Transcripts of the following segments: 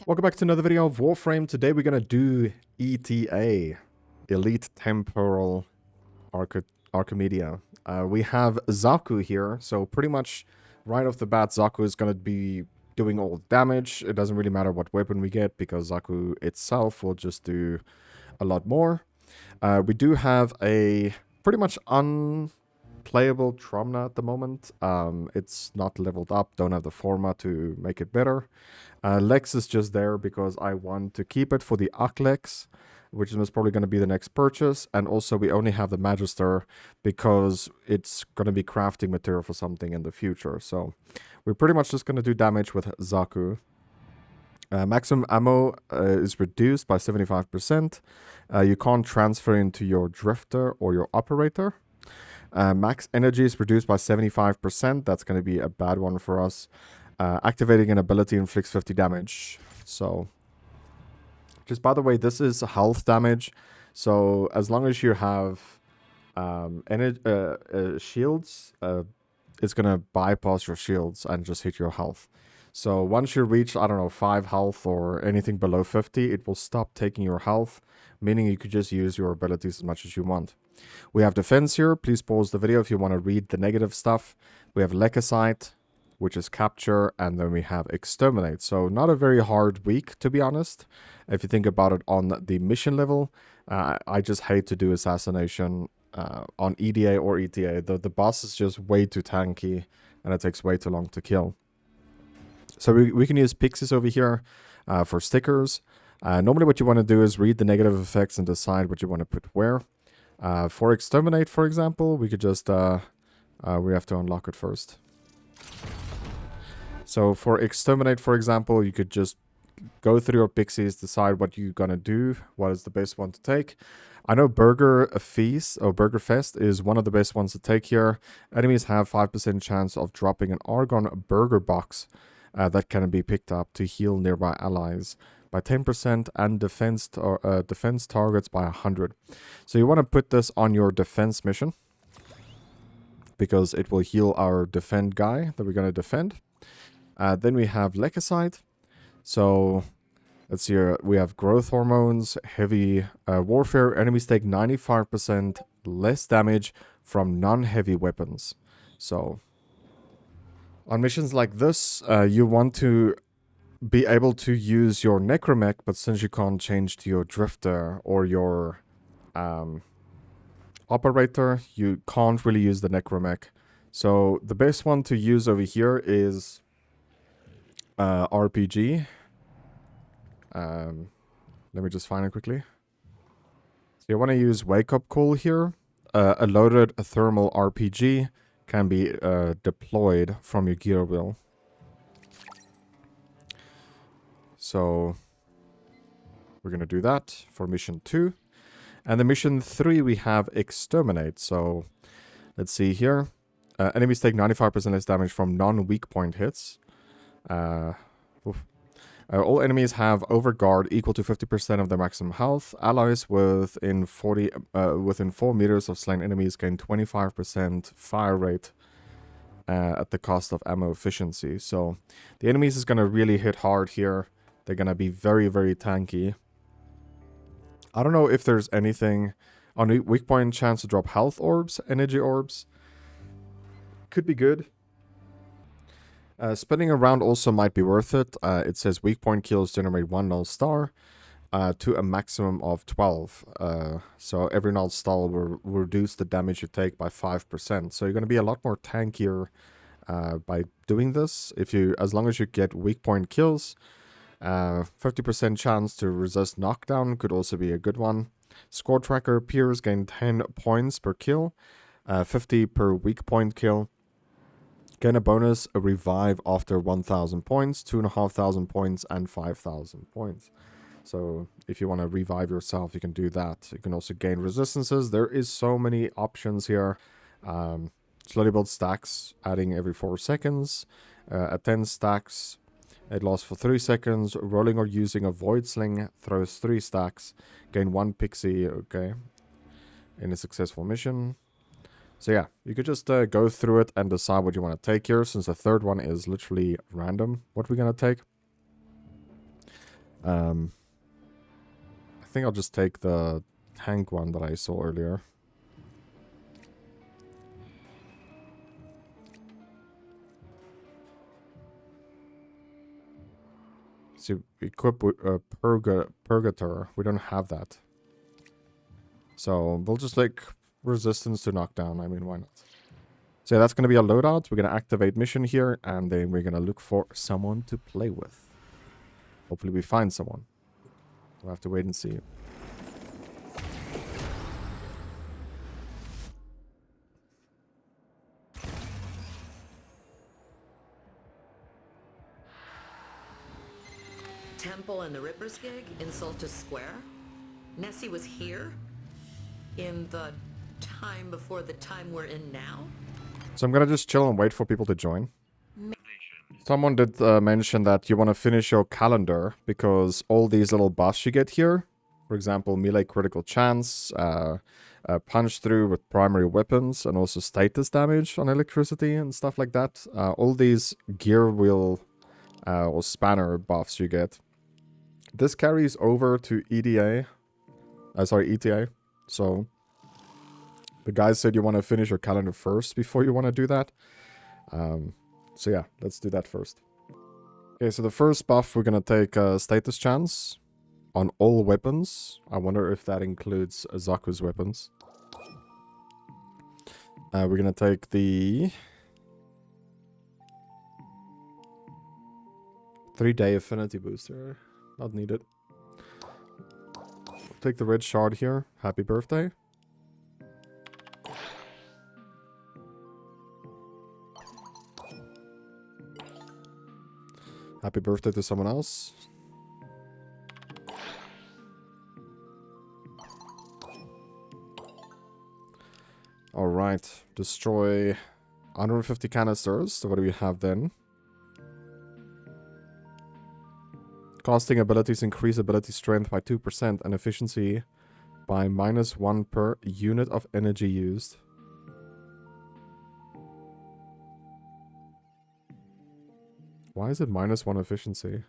Welcome back to another video of Warframe. Today we're gonna do ETA, Elite Temporal Achimedea. We have Xaku here, so pretty much right off the bat, Xaku is gonna be doing all the damage. It doesn't really matter what weapon we get because Xaku itself will just do a lot more. We do have a pretty much unplayable Tromna at the moment. It's not leveled up, don't have the forma to make it better. Lex is just there because I want to keep it for the Lex, which is most probably going to be the next purchase. And also we only have the Magister because it's going to be crafting material for something in the future. So we're pretty much just going to do damage with Xaku. Maximum ammo is reduced by 75%. You can't transfer into your Drifter or your Operator. Max energy is reduced by 75%. That's going to be a bad one for us. Activating an ability inflicts 50 damage. So, just by the way, this is health damage. So, as long as you have shields, it's going to bypass your shields and just hit your health. So, once you reach, I don't know, 5 health or anything below 50, it will stop taking your health, meaning you could just use your abilities as much as you want. We have defense here. Please pause the video if you want to read the negative stuff. We have Lekicite, which is capture, and then we have exterminate. So not a very hard week, to be honest. If you think about it on the mission level, I just hate to do assassination on EDA or ETA. The boss is just way too tanky, and it takes way too long to kill. So we can use pixies over here for stickers. Normally what you want to do is read the negative effects and decide what you want to put where. For exterminate, for example, we could just, we have to unlock it first. So for exterminate, for example, you could just go through your pixies, decide what you're gonna do, what is the best one to take. I know Burger Feast or Burger Fest is one of the best ones to take here. Enemies have 5% chance of dropping an Argon Burger Box that can be picked up to heal nearby allies by 10% and defense targets by 100. So you want to put this on your defense mission because it will heal our defend guy that we're going to defend. Then we have Lekicite. So let's see here. We have growth hormones, heavy warfare. Enemies take 95% less damage from non-heavy weapons. So on missions like this, you want to be able to use your Necromech, but since you can't change to your Drifter or your Operator, you can't really use the Necromech. So the best one to use over here is RPG. Let me just find it quickly. So you want to use Wake Up Call here. A loaded thermal RPG can be deployed from your gear wheel. So we're going to do that for mission 2. And the mission 3 we have exterminate. So let's see here. Enemies take 95% less damage from non-weak point hits. All enemies have overguard equal to 50% of their maximum health. Allies within 4 meters of slain enemies gain 25% fire rate at the cost of ammo efficiency. So the enemies is going to really hit hard here. They're going to be very, very tanky. I don't know if there's anything on weak point chance to drop health orbs, energy orbs. Could be good. Spinning around also might be worth it. It says weak point kills generate 1 null star to a maximum of 12. So every null star will reduce the damage you take by 5%. So you're going to be a lot more tankier by doing this. As long as you get weak point kills, 50% chance to resist knockdown could also be a good one. Score tracker peers gain 10 points per kill, 50 per weak point kill. Gain a bonus, a revive after 1,000 points, 2,500 points, and 5,000 points. So if you want to revive yourself, you can do that. You can also gain resistances. There is so many options here. Slowly build stacks, adding every 4 seconds. At 10 stacks, it lasts for 3 seconds. Rolling or using a void sling throws 3 stacks. Gain 1 pixie, okay, in a successful mission. So yeah, you could just go through it and decide what you want to take here, since the third one is literally random what we're going to take. I think I'll just take the tank one that I saw earlier. See, equip Purgator. We don't have that. So we'll just like resistance to knockdown. I mean, why not? So yeah, that's going to be a loadout. We're going to activate mission here, and then we're going to look for someone to play with. Hopefully we find someone. We'll have to wait and see. Temple and the Ripper's gig in Solstice Square? Nessie was here? In the time before the time we're in now? So I'm going to just chill and wait for people to join. Someone did mention that you want to finish your calendar because all these little buffs you get here, for example, melee critical chance, punch through with primary weapons, and also status damage on electricity and stuff like that. All these gear wheel or spanner buffs you get. This carries over to ETA. ETA. So the guys said you want to finish your calendar first before you want to do that. So yeah, let's do that first. Okay, so the first buff, we're going to take status chance on all weapons. I wonder if that includes Xaku's weapons. We're going to take the 3-day affinity booster. Not needed. We'll take the red shard here. Happy birthday. Happy birthday to someone else. Alright. Destroy 150 canisters. So what do we have then? Casting abilities increase ability strength by 2% and efficiency by -1 per unit of energy used. Why is it -1 efficiency?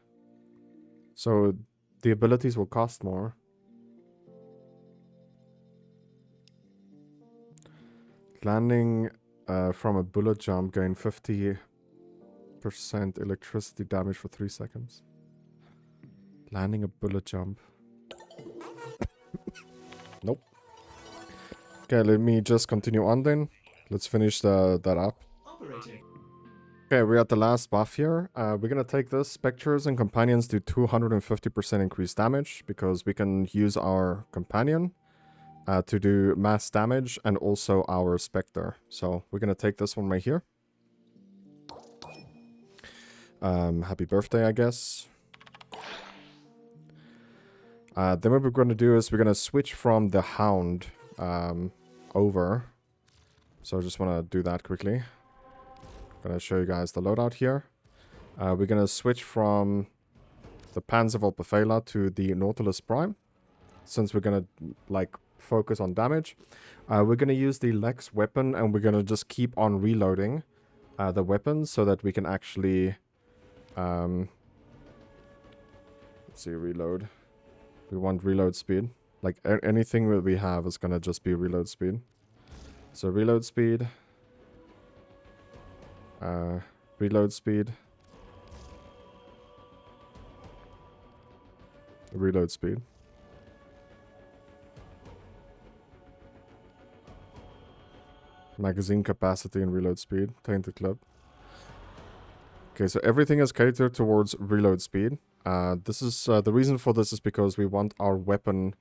So the abilities will cost more. Landing from a bullet jump gain 50% electricity damage for 3 seconds. Landing a bullet jump. Nope. Okay, let me just continue on then. Let's finish that up. Okay, we're at the last buff here. We're gonna take this. Spectres and Companions do 250% increased damage because we can use our Companion to do mass damage and also our Spectre. So we're gonna take this one right here. Happy birthday, I guess. Then what we're going to do is we're going to switch from the Hound over. So I just want to do that quickly. I'm going to show you guys the loadout here. We're going to switch from the Panzervolpefehler to the Nautilus Prime. Since we're going to like focus on damage. We're going to use the Lex weapon and we're going to just keep on reloading the weapons so that we can actually... let's see, reload. We want reload speed. Like anything that we have is gonna just be reload speed. So reload speed. Reload speed. Reload speed. Magazine capacity and reload speed. Tainted clip. Okay, so everything is catered towards reload speed. This is the reason for this is because we want our weapon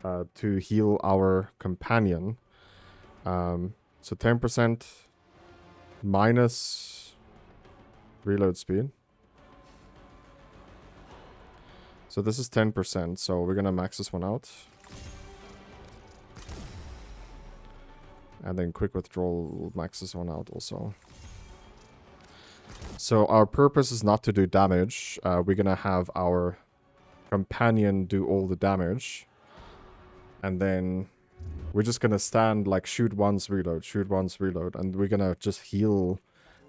to heal our companion. So 10% minus reload speed. So this is 10%, so we're gonna max this one out. And then quick withdrawal will max this one out also. So our purpose is not to do damage. We're gonna have our companion do all the damage. And then we're just gonna stand like shoot once, reload, shoot once, reload. And we're gonna just heal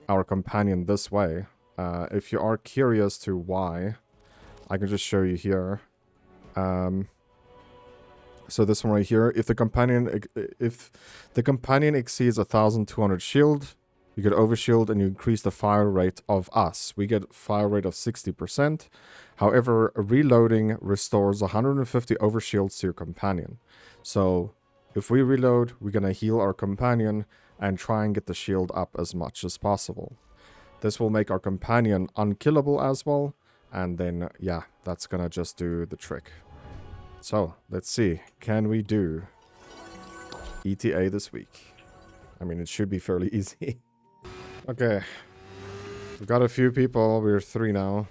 our companion this way. If you are curious to why, I can just show you here. So this one right here, if the companion exceeds 1,200 shield, you get overshield and you increase the fire rate of us. We get fire rate of 60%. However, reloading restores 150 overshields to your companion. So if we reload, we're gonna heal our companion and try and get the shield up as much as possible. This will make our companion unkillable as well. And then, yeah, that's gonna just do the trick. So, let's see. Can we do ETA this week? I mean, it should be fairly easy. Okay. We've got a few people. We're 3 now.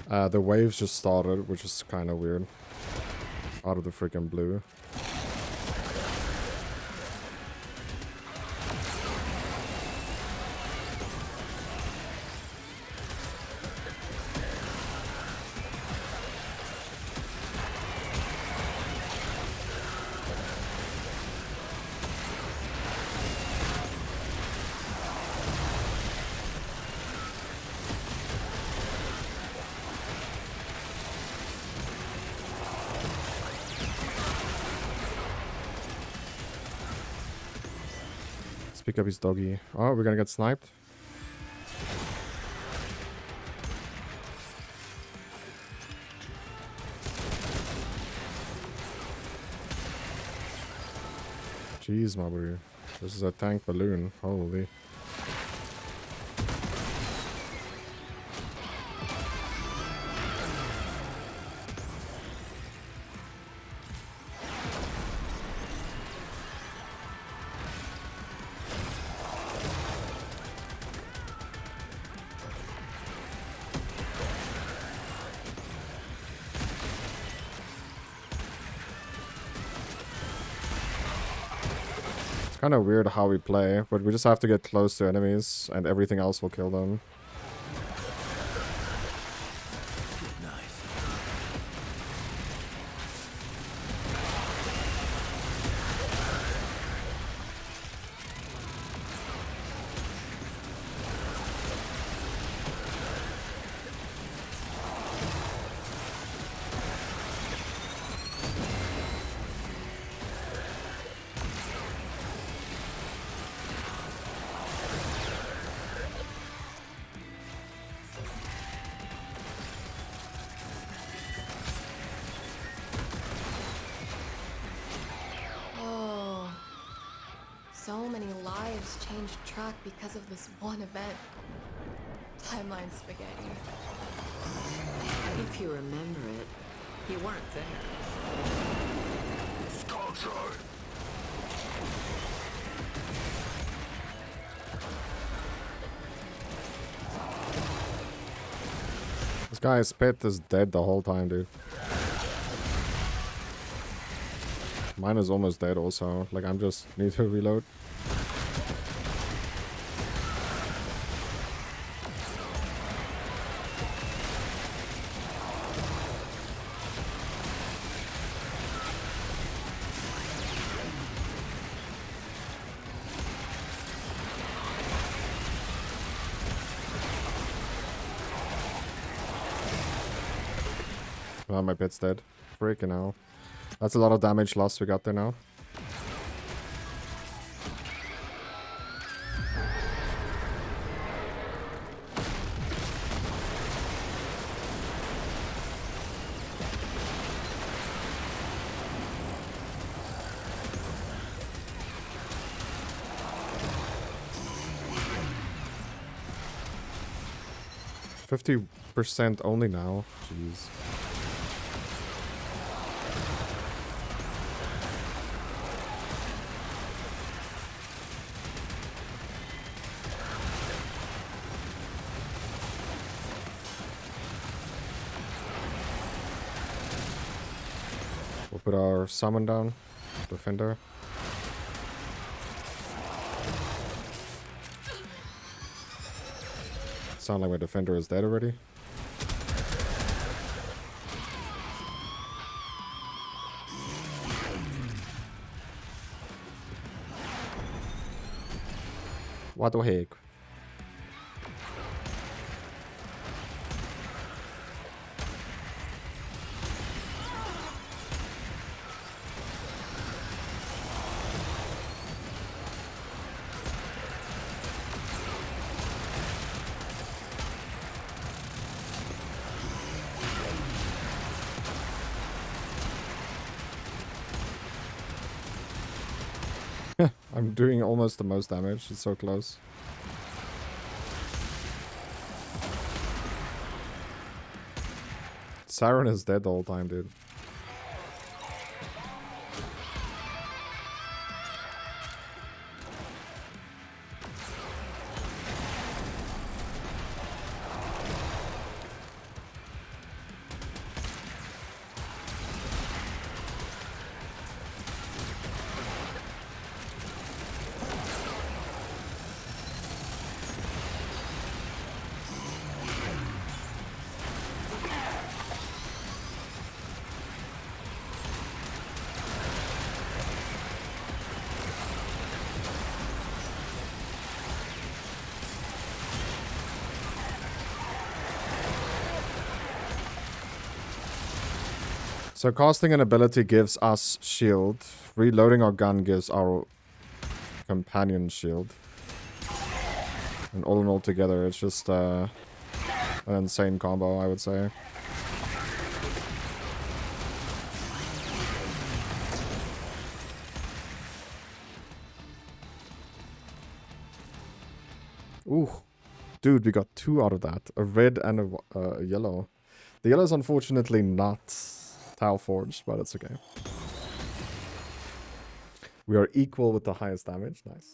The waves just started, which is kind of weird. Out of the freaking blue. Pick up his doggy. Oh, we're gonna get sniped. Jeez, my boy. This is a tank balloon. Holy. Kind of weird how we play, but we just have to get close to enemies and everything else will kill them. So many lives changed track because of this one event. Timeline spaghetti. If you remember it, you weren't there. This guy's pet is dead the whole time, dude. Mine is almost dead also. Like, I'm just need to reload. Oh, my pet's dead. Freaking hell. That's a lot of damage lost we got there now. %50 only now. Jeez. We'll put our summon down. Defender. Sound like my defender is dead already. What the heck? I'm doing almost the most damage. It's so close. Siren is dead the whole time, dude. So casting an ability gives us shield. Reloading our gun gives our companion shield. And all in all together, it's just an insane combo, I would say. Ooh. Dude, we got 2 out of that. A red and a yellow. The yellow is unfortunately not tile forged, but it's okay. We are equal with the highest damage. Nice.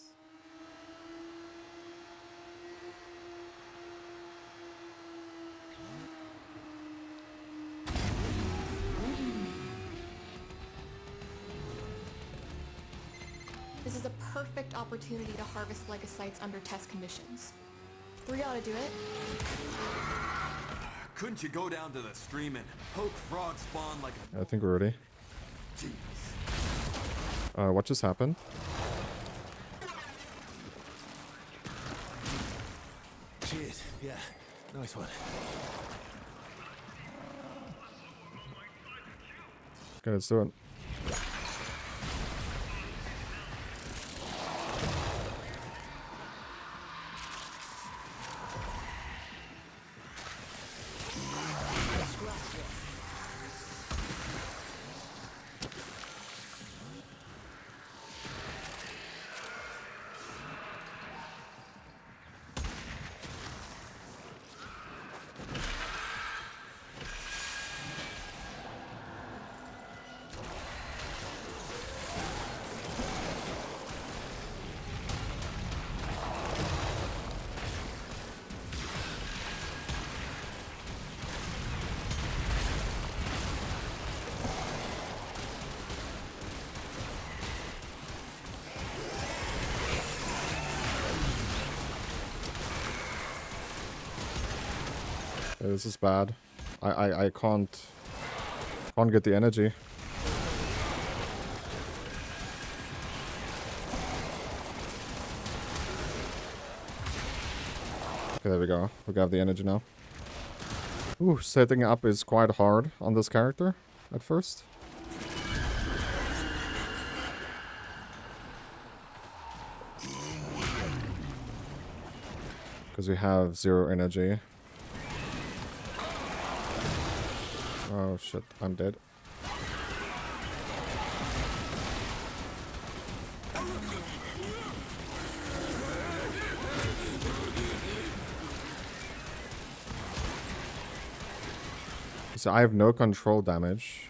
This is a perfect opportunity to harvest legocytes under test conditions. 3 ought to do it. Couldn't you go down to the stream and poke frog spawn like a... I think we're ready. Jeez. What just happened? Cheers. Yeah, nice one. Okay, let's do it. Yeah, this is bad. I can't get the energy. Okay, there we go. We got the energy now. Ooh, setting up is quite hard on this character at first. Because we have 0 energy. Oh shit, I'm dead. So I have no control damage.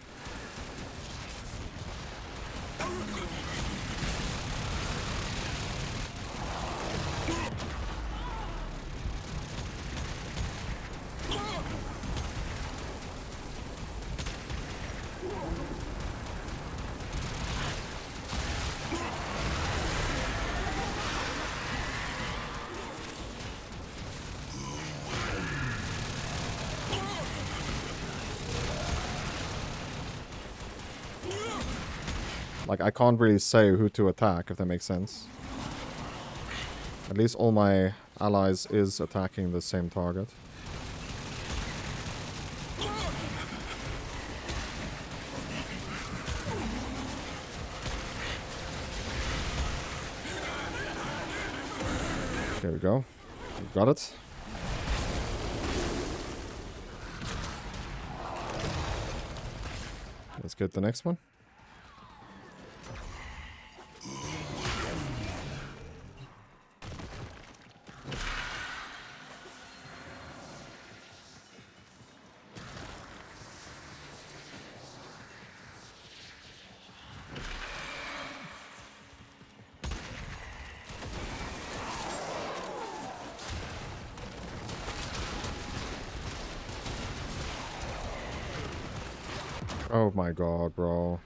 Like, I can't really say who to attack, if that makes sense. At least all my allies is attacking the same target. There we go. We got it. Let's get the next one. Oh my god, bro.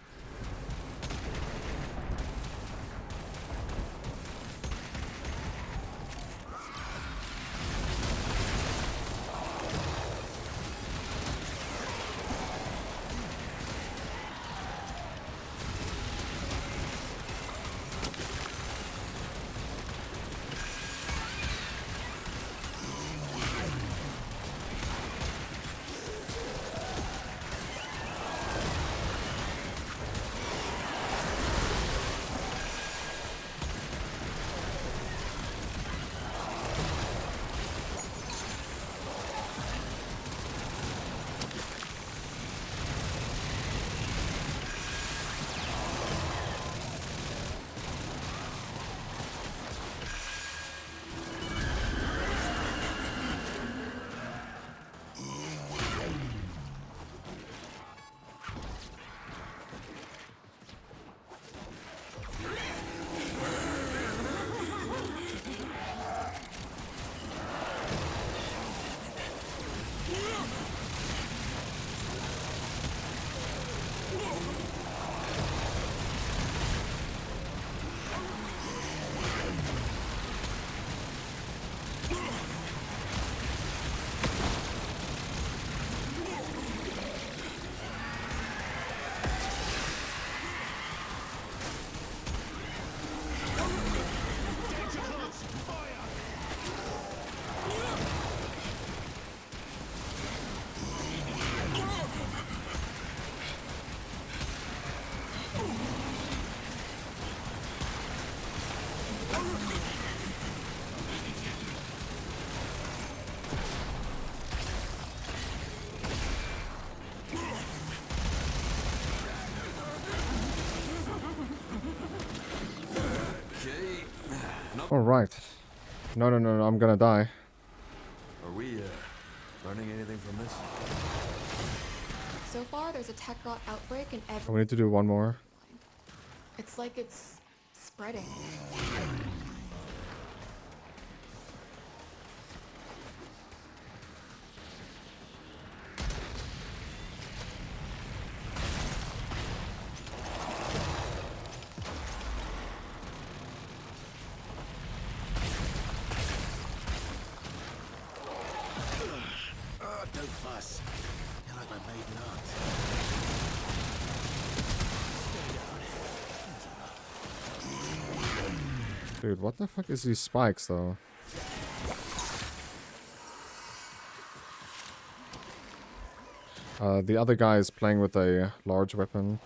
Alright. No, I'm gonna die. Are we, learning anything from this? So far, there's a tech rot outbreak in every We need to do one more. line. It's like it's spreading. Don't fuss. You're like my maiden aunt. Dude, what the fuck is these spikes, though? The other guy is playing with a large weapon.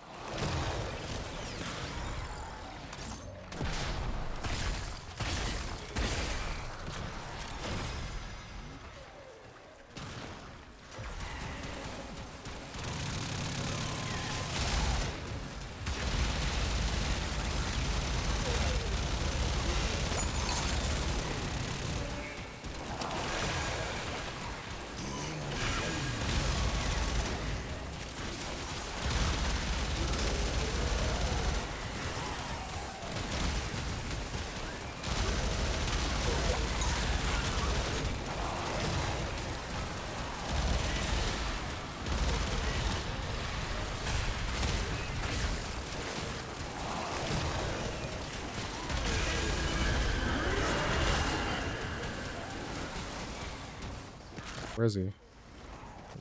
Where is he?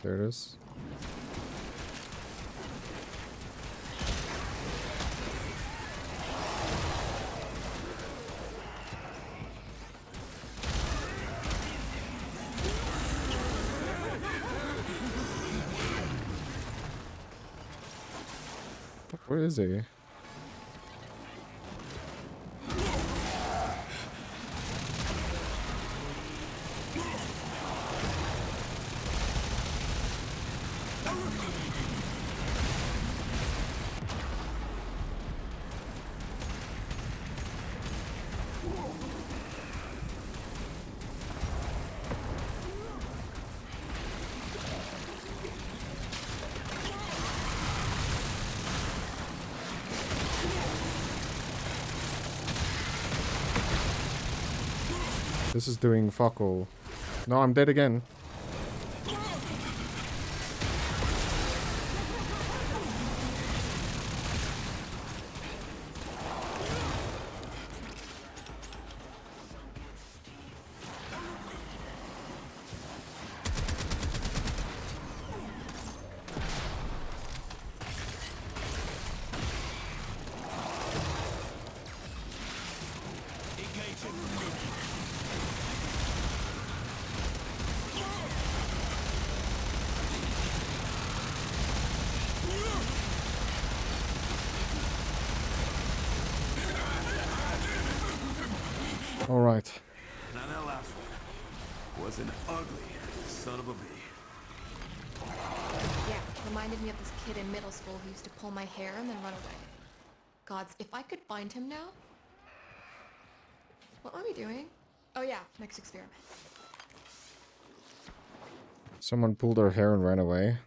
There it is. Where is he? This is doing fuck all. No, I'm dead again. All right. Now that last one was an ugly son of a bee. Yeah, reminded me of this kid in middle school who used to pull my hair and then run away. Gods, if I could find him now... What were we doing? Oh yeah, next experiment. Someone pulled her hair and ran away.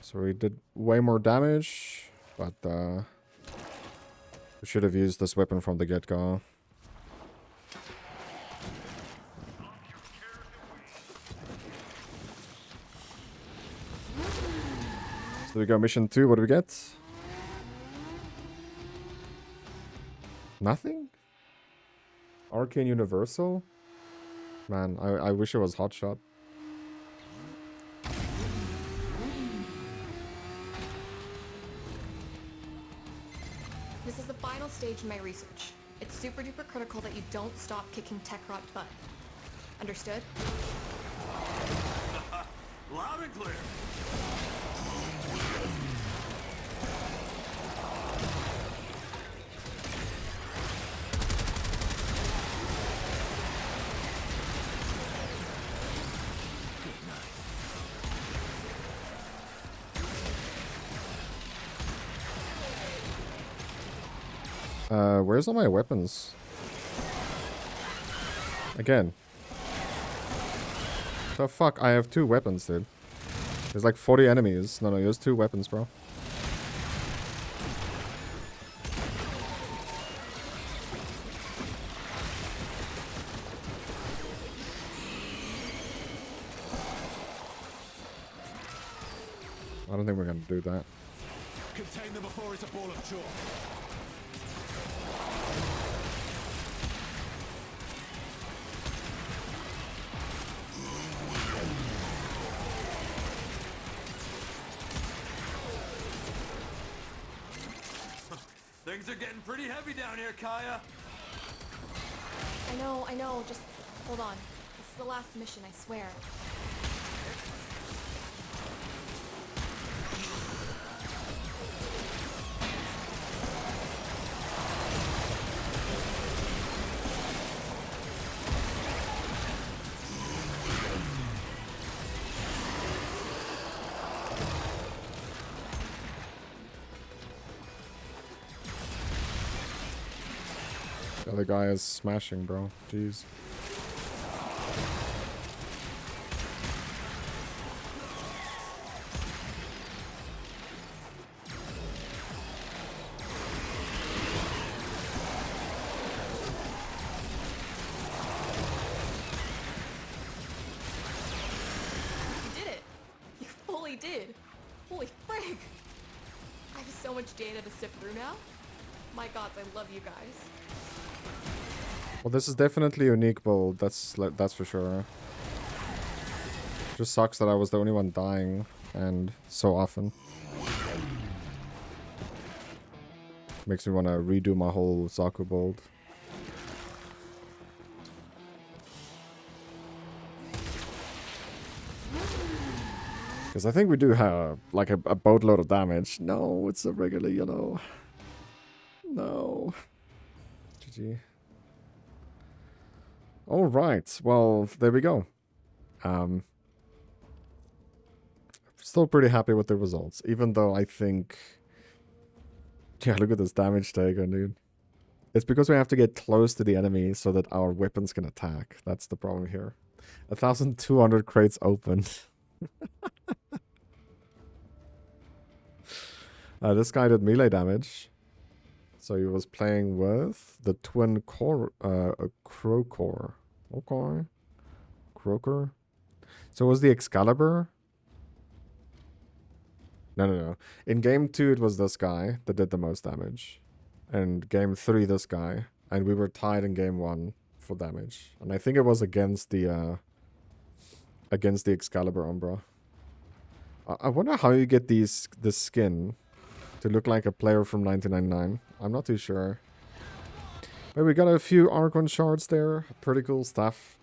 So we did way more damage, but we should have used this weapon from the get-go. So we got mission 2, what do we get? Nothing? Arcane Universal? Man, I wish it was Hotshot. This is the final stage in my research. It's super duper critical that you don't stop kicking tech-rot butt. Understood? Loud and clear. Where's all my weapons? Again. The fuck? I have 2 weapons, dude. There's like 40 enemies. No, there's 2 weapons, bro. I don't think we're gonna do that. Contain them before it's a ball of chalk. Things are getting pretty heavy down here, Kaya. I know, just hold on. This is the last mission, I swear. The other guy is smashing, bro. Jeez. You did it! You fully did! Holy frig! I have so much data to sift through now. My gods, I love you guys. Well, this is definitely a unique build. That's for sure. Just sucks that I was the only one dying, and so often. Makes me want to redo my whole Xaku build. Because I think we do have, like, a boatload of damage. No, it's a regular yellow. No. GG. Alright, well, there we go. Still pretty happy with the results, even though I think... Yeah, look at this damage taken, dude. It's because we have to get close to the enemy so that our weapons can attack. That's the problem here. 1,200 crates opened. This guy did melee damage. So he was playing with the twin core, Crocore. Okay. Croaker. So was the Excalibur? No. In game 2, it was this guy that did the most damage. And game 3, this guy. And we were tied in game 1 for damage. And I think it was against the Excalibur Umbra. I wonder how you get this skin to look like a player from 1999. I'm not too sure. But we got a few Archon shards there. Pretty cool stuff.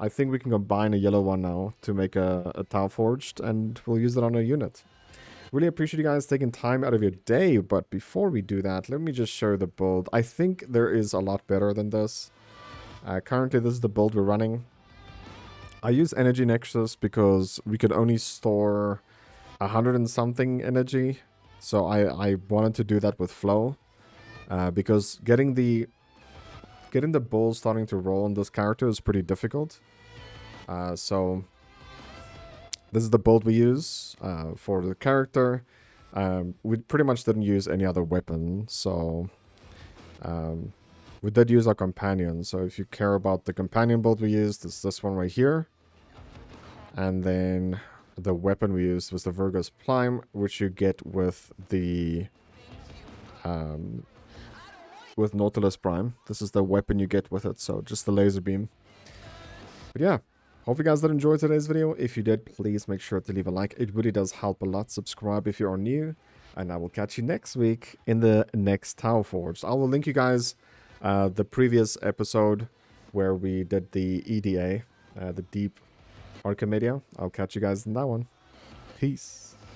I think we can combine a yellow one now to make a Tau Forged, and we'll use it on a unit. Really appreciate you guys taking time out of your day, but before we do that, let me just show the build. I think there is a lot better than this. Currently, this is the build we're running. I use Energy Nexus because we could only store 100 and something energy. So I wanted to do that with Flow. Because getting the bull starting to roll on this character is pretty difficult. So this is the build we use for the character. We pretty much didn't use any other weapon, so we did use our companion. So if you care about the companion build we used, it's this one right here. And then the weapon we used was the Virgus Prime, which you get with the with Nautilus Prime. This is the weapon you get with it, so just the laser beam. But yeah, hope you guys did enjoy today's video. If you did, please make sure to leave a like. It really does help a lot. Subscribe if you are new, and I will catch you next week in the next Tau Forged. I will link you guys the previous episode where we did the ETA, the Deep Achimedea. I'll catch you guys in that one. Peace.